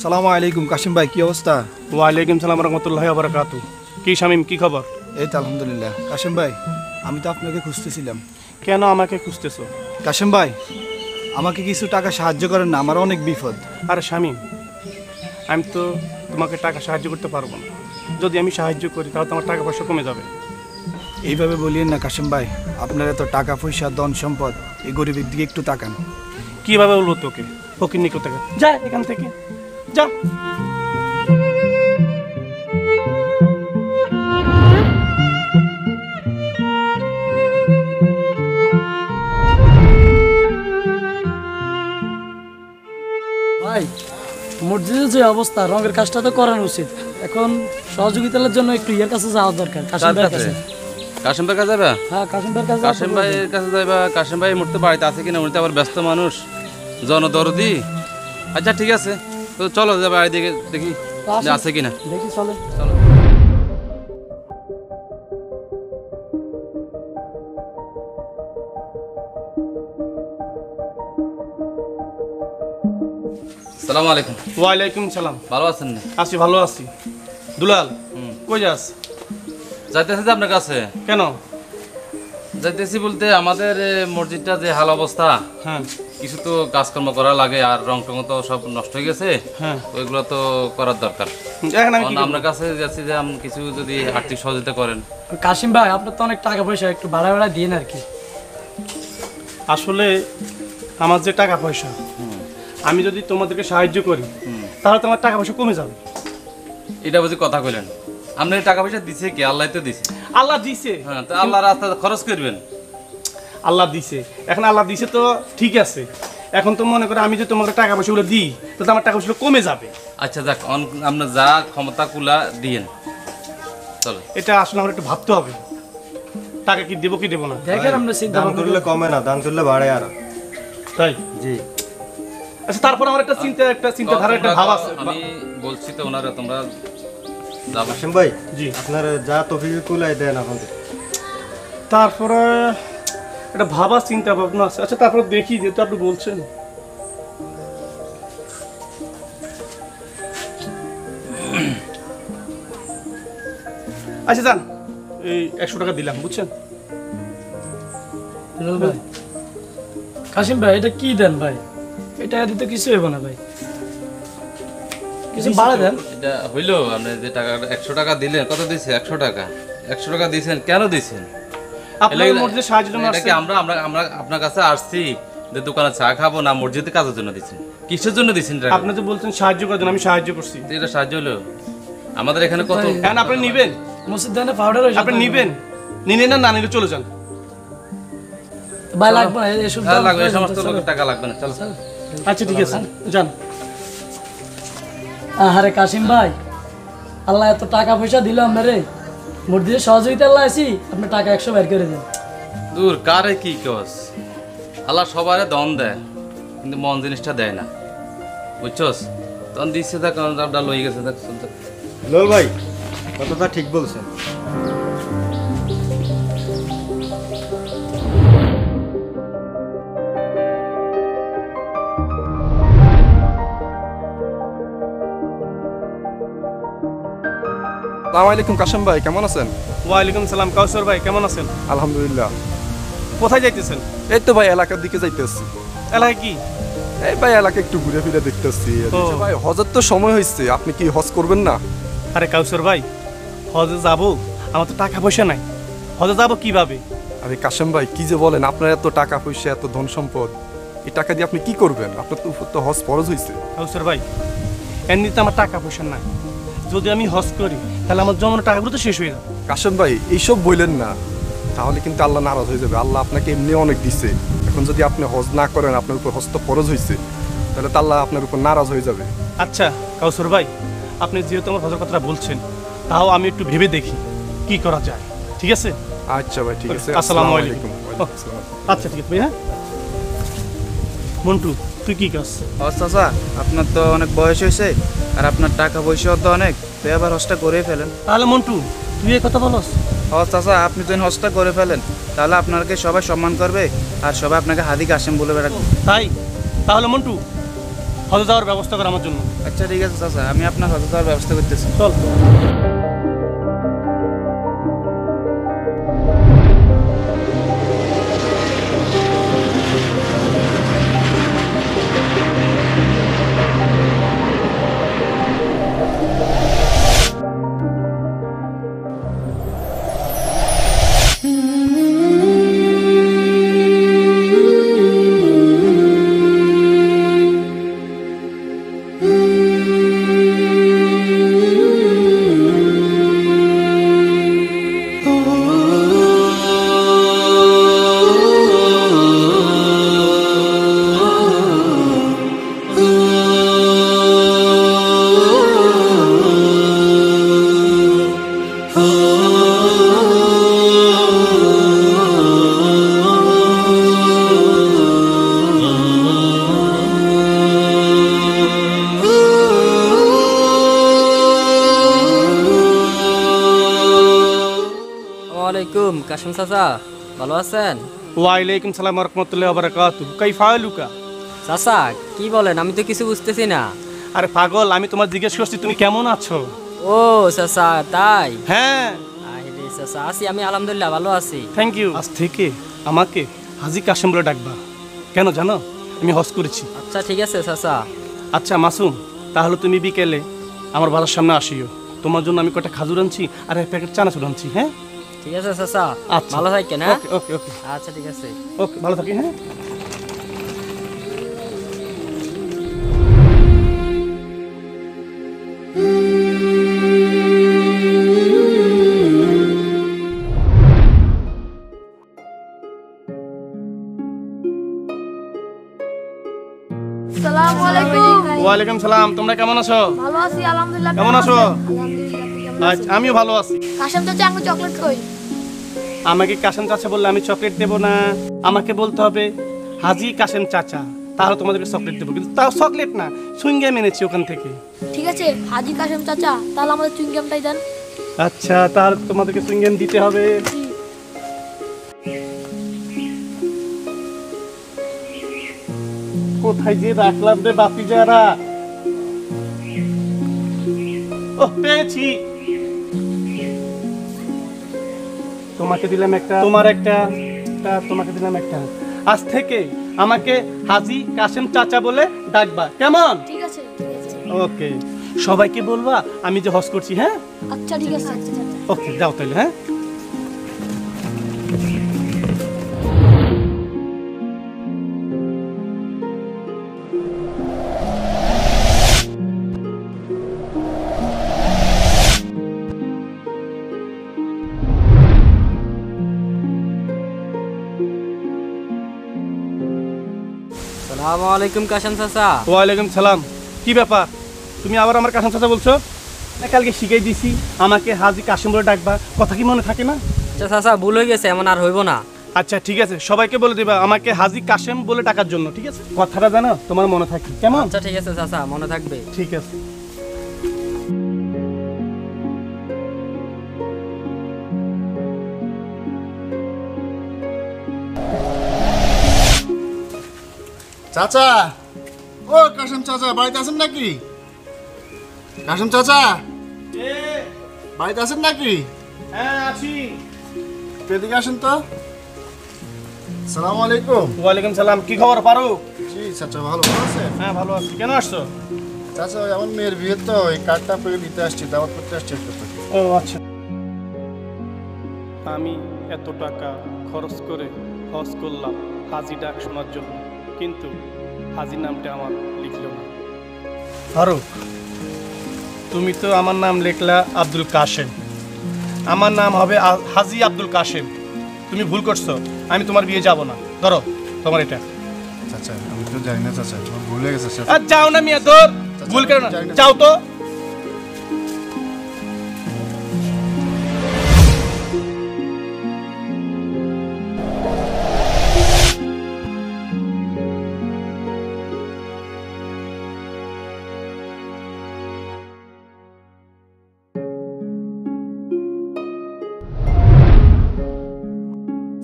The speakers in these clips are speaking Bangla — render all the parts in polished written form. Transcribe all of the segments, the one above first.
সালামু আলাইকুম কাশিম ভাই, কি অবস্থা? ওয়ালাইকুম সালাম রহমতুল্লাহি ওয়া বারাকাতুহু। কি শামীম, কি খবর? এই তো আলহামদুলিল্লাহ। কাশিম ভাই, আমি তো আপনাকে খুঁজতেছিলাম। কেন আমাকে খুঁজতেছো? কাশিম ভাই, আমাকে কিছু টাকা সাহায্য করেন না, আমার অনেক বিপদ। আরে শামীম, আমি তো তোমাকে টাকা সাহায্য করতে পারবো না। যদি আমি সাহায্য করি তাহলে তোমার টাকা পয়সা কমে যাবে। এইভাবে বলিয়েন না কাশিম ভাই, আপনার এত টাকা পয়সা ধন সম্পদ, এই গরিবের দিকে একটু তাকান। কিভাবে বলবো তোকে? ফকির কোথা থেকে, যা এখান থেকে যা। ভাই, মসজিদের যে অবস্থা, রঙের কাজটা তো করানো উচিত। এখন সহযোগিতার জন্য একটু ইয়ের কাছে যাওয়া দরকার। কাশিম ভাইয়ের কাছে। কাশিম ভাইয়ের কাছে যাবা? হ্যাঁ, কাশিম ভাইয়ের কাছে। কাশিম ভাইয়ের কাছে যাইবা? কাশিম ভাই মুহূর্তে বাড়িতে আছে কিনা, উনি তো আবার ব্যস্ত মানুষ, জনদরদি। আচ্ছা ঠিক আছে, তো চলো যাবা বাড়ি দিকে, দেখি আছে কিনা। দেখি, চলে চলো। আসসালামু আলাইকুম। ওয়ালাইকুম সালাম। ভালো আছেন না? আছি, ভালো আছি। দুলাল, কই যাস? যাইতেছি যে আপনার কাছে। কেন যাইতেছি বলতে, আমাদের মসজিদটা যে হাল অবস্থা, হ্যাঁ কিছু তো কাজকর্ম করা লাগে, আর রং টং তো সব নষ্ট হয়ে গেছে, হ্যাঁ, ওইগুলো তো করার দরকার। এখন আমি কি করব? আপনার কাছে যাচ্ছি যে আপনি কিছু যদি আর্থিক সহযোগিতা করেন। কাশিম ভাই, আপনার তো অনেক টাকা পয়সা, একটু ভাড়া ভাড়া দিন আর কি। আসলে আমার যে টাকা পয়সা, আমি যদি তোমাদেরকে সাহায্য করি তাহলে তোমার টাকা পয়সা কমে যাবে। এটা বুঝি কথা কইলেন? আপনার টাকা পয়সা দিছে কি? আল্লাহ তো দিছে। আল্লাহ দিছে, হ্যাঁ, তো আল্লাহ রাস্তা খরচ করবেন। আল্লাহ দিছে, এখন আল্লাহ দিছে তো ঠিক আছে। এখন তো মনে করো আমি যদি তোমাকে টাকা পয়সাগুলো দিই তাহলে আমার টাকা পয়সাগুলো কমে যাবে। আচ্ছা যাক, আপনার যা ক্ষমতা কুলা দিয়েন। চলো, এটা আসলে আমার একটু ভাবতে হবে, টাকা কি দেবো কি দেবো না। দেখেন, আমরা চিন্তা দান করলে কমে না, দান করলে বাড়ে আরো। তাই? জি। আচ্ছা, তারপর আমার একটা চিন্তাধারা, একটা ভাব আছে। আমি বলছি তো ওনারা, তোমরা যাবো। কাশিম ভাই, জি, আপনার যা তফিক কুলাই দেন এখন থেকে। তারপরে একটা ভাবা চিন্তা ভাবনা আছে। আচ্ছা, তারপর দেখি, যেহেতু আপনি বলছেন। আচ্ছা যান, এই 100 টাকা দিলাম, বুঝছেন? ভাই, কাশিম ভাই, এটা কি দেন ভাই? এটা দিতে কিছু হইব না ভাই, কিছু বাড়া দেন। এটা হইলো, আপনি যে টাকা 100 টাকা দিলেন, কত দিয়েছে? 100 টাকা। 100 টাকা দিয়েছেন, কেন দিয়েছেন? আপনার মসজিদে সাহায্যের জন্য এটা কি আমরা আমরা আমরা আপনার কাছে আসছি যে দোকানে চা খাবো না, মসজিদে কাজের জন্য দিচ্ছেন? কিসের জন্য দিচ্ছেন? আপনি তো বলছেন সাহায্য করার জন্য, আমি সাহায্য করছি। এটা সাহায্য হলো? আমাদের এখানে কত? এখন আপনি নিবেন? মসজিদ দেন পাউডার হইছে, আপনি নিবেন? নিলে না নিলে চলে যান। ভাই লাগবে না এসব, লাগবে, এই সমস্ত লোকের টাকা লাগবে না। চলো। আচ্ছা ঠিক আছে, যান। আরে কাশিম ভাই, আল্লাহ এত টাকা পয়সা দিল আপনারে, মসজিদে সহযোগিতা আল্লাহ আছি, আপনি টাকা 100 বের করে দেন। দূর, কারে কি কস? আল্লাহ সবারে দন দেয়, কিন্তু মন জিনিসটা দেয় না, বুঝছস? তখন দিচ্ছে, দেখ ডাল হয়ে গেছে। দেখ লোল ভাই, কথাটা ঠিক বলছেন। আসসালামু আলাইকুম কাশিম ভাই, কেমন আছেন? ওয়ালাইকুম সালাম। কাউসার ভাই, কেমন আছেন? আলহামদুলিল্লাহ। কোথায় যাইতেছেন? এই তো ভাই এলাকার দিকে যাইতেছি। এলাকায় কি? এই ভাই এলাকা একটু ঘুরে ফিরে দেখতেছি। ও। ভাই হজের তো সময় হয়েছে, আপনি কি হজ করবেন না? আরে কাউসার ভাই, হজে যাবো, আমার তো টাকা পয়সা নাই, হজে যাবো কিভাবে? আরে কাশিম ভাই কি যে বলেন, আপনার এত টাকা পয়সা, এত ধন সম্পদ, এই টাকা দিয়ে আপনি কি করবেন? আপনার তো উপর তো হজ ফরজ হয়েছে। কাউসার ভাই, এমনিতে আমার টাকা পয়সা নাই, যদি আমি হজ করি তাহলে আমার জমানো টাকাগুলো তো শেষ হয়ে যাবে। কাশিম ভাই এইসব বললেন না, তাহলে কিন্তু আল্লাহ নারাজ হয়ে যাবে। আল্লাহ আপনাকে এমনি অনেক দিছে, এখন যদি আপনি হজ না করেন, আপনার উপর হজ তো ফরজ হয়েছে, তাহলে তো আল্লাহ আপনার উপর নারাজ হয়ে যাবে। আচ্ছা কাউসার ভাই, আপনি যেহেতু আমার হজের কথাটা বলছেন, তাও আমি একটু ভেবে দেখি কি করা যায়, ঠিক আছে? আচ্ছা ভাই, ঠিক আছে। আসসালামু আলাইকুম। ওয়ালাইকুম আসসালাম। আচ্ছা ঠিক আছে ভাই। হ্যাঁ মন্টু, তুই কি কাজ? চাচা, আপনার তো অনেক বয়স হয়েছে আর আপনার টাকা পয়সাও তো অনেক, তো এবার হজটা করে ফেলেন। তাহলে মন্টু, তুই এই কথা বলস? চাচা, আপনি যদি হজটা করে ফেলেন তাহলে আপনাকে সবাই সম্মান করবে আর সবাই আপনাকে হাদি কাশেম বলে বেড়াবে। তাই? তাহলে মন্টু, হজে যাওয়ার ব্যবস্থা কর আমার জন্য। আচ্ছা ঠিক আছে চাচা, আমি আপনার হজে যাওয়ার ব্যবস্থা করতেছি। চল। ওয়ালাইকুম কাশিম চাচা, ভালো আছেন? ওয়ালাইকুম সালাম ওয়া রাহমাতুল্লাহি ওয়া বারাকাতুহু। কাইফা হালুকা? চাচা কি বলেন, আমি তো কিছু বুঝতেছি না। আরে পাগল, আমি তোমার জিজ্ঞেস করছি তুমি কেমন আছো। ও চাচা তাই? হ্যাঁ আরে চাচা আছি, আমি আলহামদুলিল্লাহ ভালো আছি। Thank you. আজ থেকে আমাকে হাজী কাশেম বলে ডাকবা। কেন জানো? আমি হজ করেছি। আচ্ছা ঠিক আছে চাচা। আচ্ছা মাসুম, তাহলে তুমি বিকেলে আমার বাসার সামনে আসিও। তোমার জন্য আমি কটা খাজুর আনছি আর এক প্যাকেট চানাচুর আনছি। হ্যাঁ ঠিক আছে চাচা, আচ্ছা ভালো থাকেন। হ্যাঁ ওকে ওকে ওকে আচ্ছা ঠিক আছে। ওকে, ভালো থাকি। হ্যাঁ আসসালামু আলাইকুম। ওয়ালাইকুম সালাম। তোমরা কেমন আছো? ভালো আছি আলহামদুলিল্লাহ। কেমন আছো? আলহামদুলিল্লাহ। আপনি কেমন আছেন? আচ্ছা আমিও ভালো আছি। কাশেম চাচা আঙ্গুর চকলেট কই? আমাকে কাশেম চাচা বললে আমি চকলেট দেবো না, আমাকে বলতে হবে হাজী কাশেম চাচা, তাহলে তোমাদেরকে চকলেট দেবো। কিন্তু তাও চকলেট না, সুইংগাম এনেছি ওখান থেকে। ঠিক আছে হাজী কাশেম চাচা, তাহলে আমাদের চুইংগামটাই দেন। আচ্ছা তাহলে তোমাদেরকে সুইংগাম দিতে হবে। কোথায় যে রাখলাম রে বাপি যারা? ও পেয়েছি। তোমাকে দিলাম একটা, তোমার একটা, তোমাকে দিলাম একটা। আজ থেকে আমাকে হাজী কাশেম চাচা বলে ডাকবা, কেমন? ঠিক আছে ঠিক আছে। ওকে, সবাইকে বলবা আমি যে হজ করছি। হ্যাঁ আচ্ছা ঠিক আছে। ওকে, যাও তাহলে। হ্যাঁ আসসালামু আলাইকুম কাশিম চাচা। ওয়ালাইকুম সালাম। কি ব্যাপার, তুমি আবার আমার কাশেম চাচা বলছো? না কালকে শিখাই দিছি আমাকে হাজী কাশেম বলে ডাকবা, কথা কি মনে থাকে না? আচ্ছা চাচা ভুল হয়ে গেছে, এমন আর হইব না। আচ্ছা ঠিক আছে, সবাইকে বলে দিবা আমাকে হাজী কাশেম বলে ডাকার জন্য। ঠিক আছে, কথাটা জানো তোমার মনে থাকে, কেমন? আচ্ছা ঠিক আছে চাচা, মনে থাকবে। ঠিক আছে। চাচা, ও কাশেম চাচা বাড়িতে আছেন নাকি? কাশেম চাচা বাড়িতে আছেন নাকি? হ্যাঁ আছি। এদিকে আসেন তো। আসসালামু আলাইকুম। ওয়ালাইকুম সালাম। কি খবর ফারুক? জি চাচা, ভালো আছেন? হ্যাঁ ভালো আছি। কেন আসছো? চাচা ওই আমার মেয়ের বিয়ে তো, এই কার্ডটা আপনাকে দিতে আসছি, দাওয়াত করতে আসছি একটু। ও আচ্ছা। আমি এত টাকা খরচ করে হজ করলাম হাজী ডাক শোনার জন্য, কিন্তু হাজী নামটা আমার লিখলো না। ফারুক, তুমি তো আমার নাম লিখলা আব্দুল কাশেম, আমার নাম হবে হাজী আব্দুল কাশেম। তুমি ভুল করছো, আমি তোমার বিয়ে যাব না। ধরো তোমার এটা। চাচা আমি তো জানি না চাচা, আমার ভুল হয়ে গেছে। আর যাও না মিয়া, তোর ভুল কেন না, যাও তো।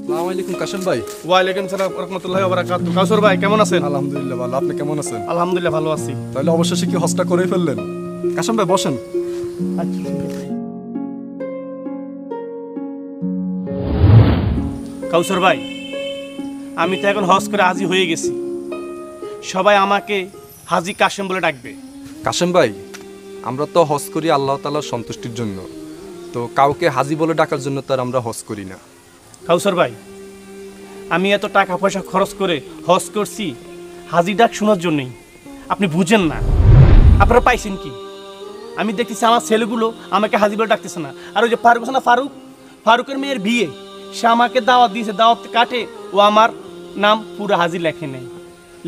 আসসালামু আসসালামু আলাইকুম কাশেম ভাই। ওয়ালাইকুম সালাম রহমতুল্লাহি ওয়া বারাকাতুহু। কাউসার ভাই কেমন আছেন? আলহামদুলিল্লাহ ভালো, আপনি কেমন আছেন? আলহামদুলিল্লাহ ভালো আছি। তাহলে অবশেষে কি হজটা করে ফেললেন? কাশেম ভাই বসেন। কাউসার ভাই, আমি তো এখন হজ করে হাজি হয়ে গেছি। সবাই আমাকে হাজি কাশেম বলে ডাকবে। কাশেম ভাই, আমরা তো হজ করি আল্লাহ তাআলার সন্তুষ্টির জন্য, তো কাউকে হাজি বলে ডাকার জন্য তো আর আমরা হজ করি না। কাউসার ভাই, আমি এত টাকা পয়সা খরচ করে হজ করছি হাজি ডাক শোনার জন্যই। আপনি বুঝেন না। আপনারা পাইছেন কি? আমি দেখতেছি আমার ছেলেগুলো আমাকে হাজি বলে ডাকতেছে না। আর ওই যে ফারুক আছে না, ফারুকের মেয়ের বিয়ে, সে আমাকে দাওয়াত দিয়েছে, দাওয়াত কাটে ও আমার নাম পুরো হাজি লেখে নেই,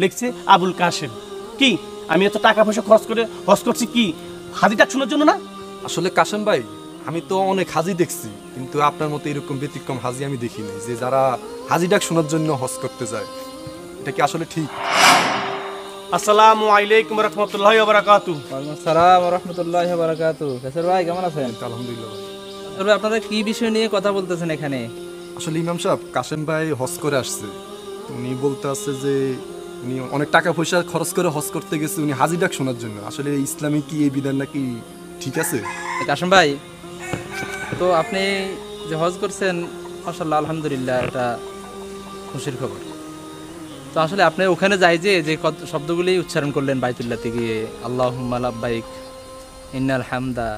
লিখছে আবুল কাশেম। কি আমি এত টাকা পয়সা খরচ করে হজ করছি কি হাজি ডাক শোনার জন্য না? আসলে কাশেম ভাই, আমি তো অনেক হাজি দেখছি, কিন্তু আপনার মতো এরকম ব্যতিক্রম হাজি আমি দেখিনি, যে যারা হাজি ডাক শোনার জন্য হজ করতে যায়। এটা কি আসলে ঠিক? আসসালামু আলাইকুম রহমতুল্লাহি ওয়া বারাকাতুহু। ওয়ালাইকুম আসসালাম ওয়া রাহমাতুল্লাহি ওয়া বারাকাতুহু। কাসের ভাই কেমন আছেন? আলহামদুলিল্লাহ ভাই। তবে আপনারা কি বিষয় নিয়ে কথা বলতেছেন এখানে? আসলে ইমাম সাহেব, কাশেম ভাই হজ করে আসছে, তো উনি বলতে আসছে যে উনি অনেক টাকা পয়সা খরচ করে হজ করতে গেছে উনি হাজি ডাক শোনার জন্য। আসলে ইসলামে কি এই বিধান নাকি ঠিক আছে? কাশেম ভাই, তো আপনি যে হজ করছেন মাশাআল্লাহ আলহামদুলিল্লাহ, এটা খুশির খবর। তো আসলে আপনি ওখানে যাই যে শব্দগুলি উচ্চারণ করলেন বাইতুল্লাহ থেকে, আল্লাহুম্মা লাব্বাইক ইন্নাল হামদা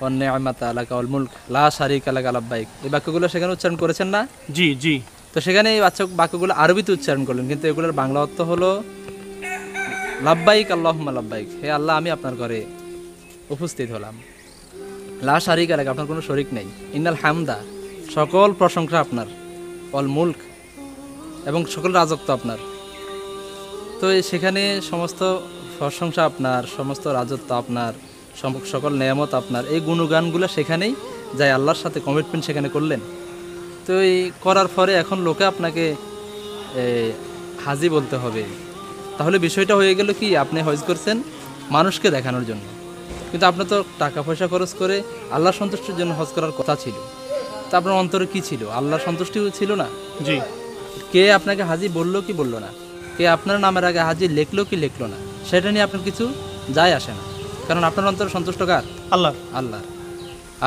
ওয়ান নি'মাতা লাকা ওয়াল মুলক লা শারীকা লাকা লাব্বাইক, এই বাক্যগুলো সেখানে উচ্চারণ করেছেন না? জি জি। তো সেখানে এই বাক্যগুলো আরবিতে উচ্চারণ করলেন, কিন্তু এগুলোর বাংলা অর্থ হলো লাব্বাইক আল্লাহুম্মা লাব্বাইক, হে আল্লাহ আমি আপনার ঘরে উপস্থিত হলাম। লা শারীকা লাকা, আপনার কোনো শরীক নেই। ইন্নাল হামদা, সকল প্রশংসা আপনার। ওয়াল মুলক, এবং সকল রাজত্ব আপনার। তো সেখানে সমস্ত প্রশংসা আপনার, সমস্ত রাজত্ব আপনার, সকল নেয়ামত আপনার, এই গুণগানগুলো সেখানেই যাই আল্লাহর সাথে কমিটমেন্ট সেখানে করলেন। তো এই করার পরে এখন লোকে আপনাকে হাজি বলতে হবে। তাহলে বিষয়টা হয়ে গেল কি, আপনি হজ করছেন মানুষকে দেখানোর জন্য, কিন্তু আপনার তো টাকা পয়সা খরচ করে আল্লাহর সন্তুষ্টির জন্য হজ করার কথা ছিল। তা আপনার অন্তরে কি ছিল? আল্লাহর সন্তুষ্টি ছিল না? জি। কে আপনাকে হাজি বললো কি বললো না, কে আপনার নামের আগে হাজি লিখলো কি লিখলো না, সেটা নিয়ে আপনার কিছু যায় আসে না, কারণ আপনার অন্তর সন্তুষ্ট কার? আল্লাহ। আল্লাহ।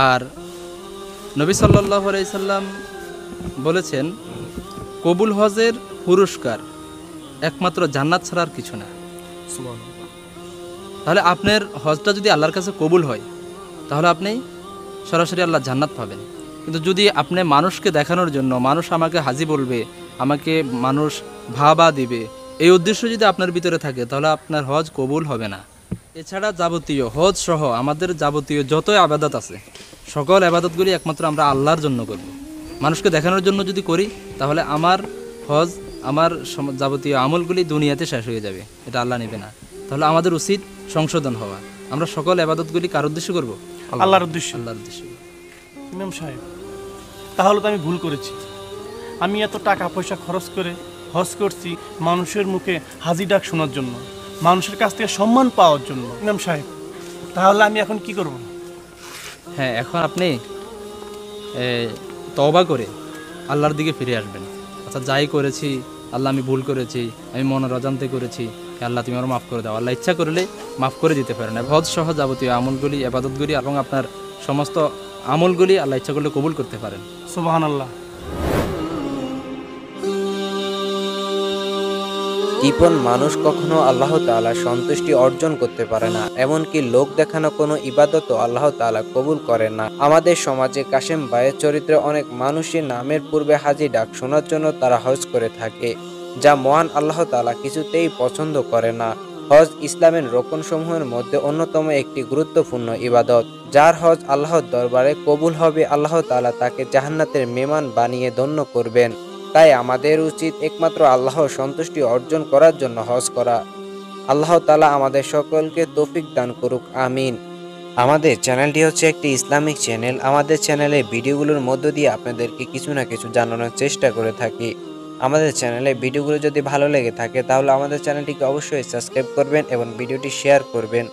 আর নবী সাল্লাল্লাহু আলাইহি সাল্লাম বলেছেন, কবুল হজের পুরস্কার একমাত্র জান্নাত ছাড়া আর কিছু না। তাহলে আপনার হজটা যদি আল্লাহর কাছে কবুল হয়, তাহলে আপনি সরাসরি আল্লাহ জান্নাত পাবেন। কিন্তু যদি আপনি মানুষকে দেখানোর জন্য, মানুষ আমাকে হাজি বলবে, আমাকে মানুষ ভাবা দিবে, এই উদ্দেশ্য যদি আপনার ভিতরে থাকে, তাহলে আপনার হজ কবুল হবে না। এছাড়া যাবতীয় হজ সহ আমাদের যাবতীয় যতই আবাদত আছে, সকল আবাদতগুলি একমাত্র আমরা আল্লাহর জন্য করব। মানুষকে দেখানোর জন্য যদি করি, তাহলে আমার হজ, আমার যাবতীয় আমলগুলি দুনিয়াতে শেষ হয়ে যাবে, এটা আল্লাহ নেবে না। তাহলে আমাদের উচিত সংশোধন হওয়া। আমরা সকল আবাদতগুলি কার উদ্দেশ্য করব? আল্লাহর উদ্দেশ্য। আল্লাহর উদ্দেশ্য। ইমাম সাহেব, তাহলে তো আমি ভুল করেছি। আমি এত টাকা পয়সা খরচ করে হজ করছি মানুষের মুখে হাজি ডাক শোনার জন্য, মানুষের কাছ থেকে সম্মান পাওয়ার জন্য। ইমাম সাহেব, তাহলে আমি এখন কি করব? হ্যাঁ, এখন আপনি তওবা করে আল্লাহর দিকে ফিরে আসবেন। আচ্ছা, যাই করেছি আল্লাহ, আমি ভুল করেছি, আমি মনের অজান্তে করেছি, আল্লাহ তুমি আমার মাফ করে দাও। আল্লাহ ইচ্ছা করলে মাফ করে দিতে পারেন। হজ সহ যাবতীয় আমলগুলি, আবাদতগুলি এবং আপনার সমস্ত আমলগুলি আল্লাহ ইচ্ছা করলে কবুল করতে পারেন। সুবহানাল্লাহ। কৃপণ মানুষ কখনো আল্লাহ তাআলার সন্তুষ্টি অর্জন করতে পারে না, এমনকি লোক দেখানো কোনো ইবাদতও আল্লাহ তাআলা কবুল করেন না। আমাদের সমাজে কাশেম ভাইয়ের চরিত্রে অনেক মানুষই নামের পূর্বে হাজি ডাক শোনার জন্য তারা হজ করে থাকে, যা মহান আল্লাহ তাআলা কিছুতেই পছন্দ করে না। হজ ইসলামের রোকনসমূহের মধ্যে অন্যতম একটি গুরুত্বপূর্ণ ইবাদত। যার হজ আল্লাহর দরবারে কবুল হবে, আল্লাহ তাআলা তাকে জান্নাতের মেহমান বানিয়ে ধন্য করবেন। তাই আমাদের উচিত একমাত্র আল্লাহর সন্তুষ্টি অর্জন করার জন্য হজ করা। আল্লাহ তাআলা আমাদের সকলকে তৌফিক দান করুক, আমিন। আমাদের চ্যানেলটি হচ্ছে একটি ইসলামিক চ্যানেল। আমাদের চ্যানেলে ভিডিওগুলোর মধ্য দিয়ে আপনাদেরকে কিছু না কিছু জানানোর চেষ্টা করে থাকি। আমাদের চ্যানেলে ভিডিওগুলো যদি ভালো লেগে থাকে, তাহলে আমাদের চ্যানেলটিকে অবশ্যই সাবস্ক্রাইব করবেন এবং ভিডিওটি শেয়ার করবেন।